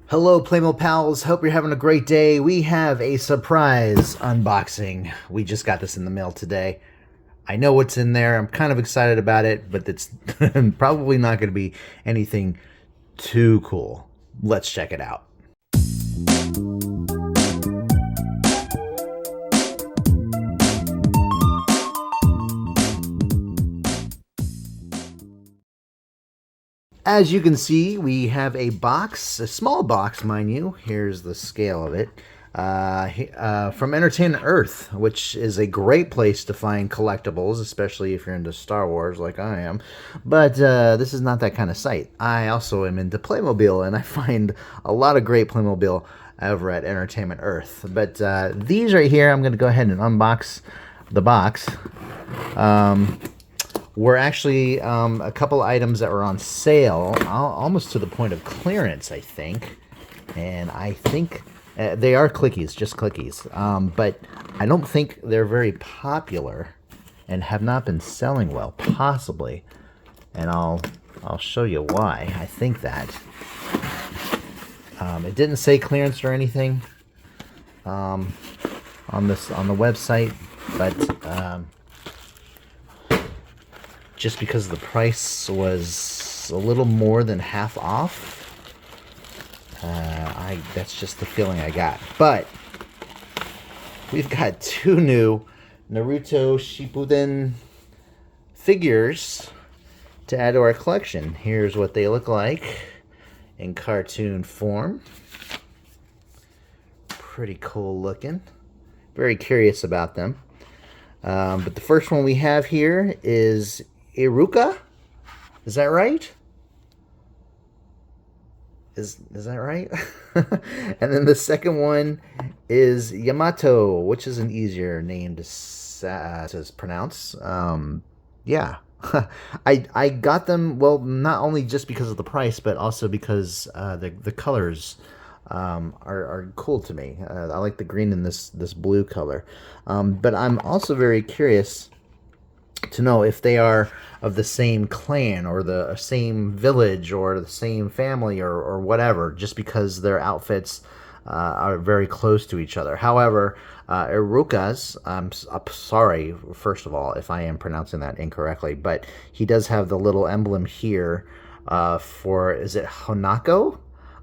Hello, Playmobil pals. Hope you're having a great day. We have a surprise unboxing. We just got this in the mail today. I know what's in there. I'm kind of excited about it, but it's probably not going to be anything too cool. Let's check it out. As you can see, we have a box, a small box, mind you. Here's the scale of it. From Entertainment Earth, which is a great place to find collectibles, especially if you're into Star Wars like I am. But this is not that kind of site. I also am into Playmobil, and I find a lot of great Playmobil over at Entertainment Earth. But these right here, I'm going to go ahead and unbox the box. Were actually a couple items that were on sale, almost to the point of clearance, I think. And I think they are clickies, just clickies. But I don't think they're very popular and have not been selling well, possibly. And I'll show you why I think that. It didn't say clearance or anything on the website, but just because the price was a little more than half off. That's just the feeling I got. But we've got two new Naruto Shippuden figures to add to our collection. Here's what they look like in cartoon form. Pretty cool looking. Very curious about them. But the first one we have here is Iruka? Is that right? Is that right? And then the second one is Yamato, which is an easier name to pronounce. Yeah. I got them, well, not only just because of the price, but also because the colors are cool to me. I like the green and this blue color. But I'm also very curious to know if they are of the same clan or the same village or the same family or whatever, just because their outfits are very close to each other. However, Iruka's, I'm sorry, first of all, if I am pronouncing that incorrectly, but he does have the little emblem here for, is it Hanako?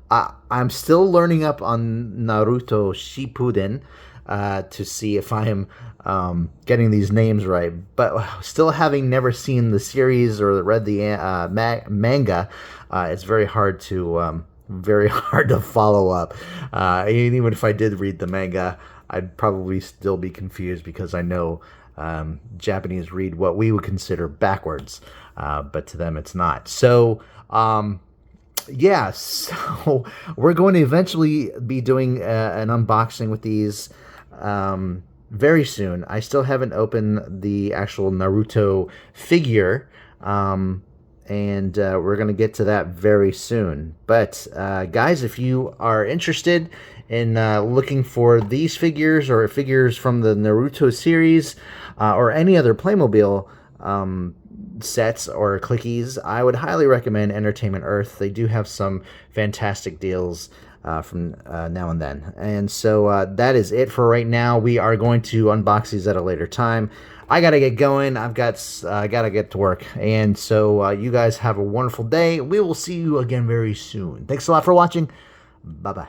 I'm still learning up on Naruto Shippuden to see if I am getting these names right. But still having never seen the series or read the manga, it's very hard to follow up. Even if I did read the manga, I'd probably still be confused because I know Japanese read what we would consider backwards, but to them it's not. So yeah, so we're going to eventually be doing an unboxing with these very soon. I still haven't opened the actual Naruto figure, and we're going to get to that very soon. But guys, if you are interested in looking for these figures or figures from the Naruto series or any other Playmobil sets or clickies, I would highly recommend Entertainment Earth. They do have some fantastic deals from now and then. And so that is it for right now. We are going to unbox these at a later time. I gotta get going. I gotta get to work. And so you guys have a wonderful day. We will see you again very soon. Thanks a lot for watching. Bye bye.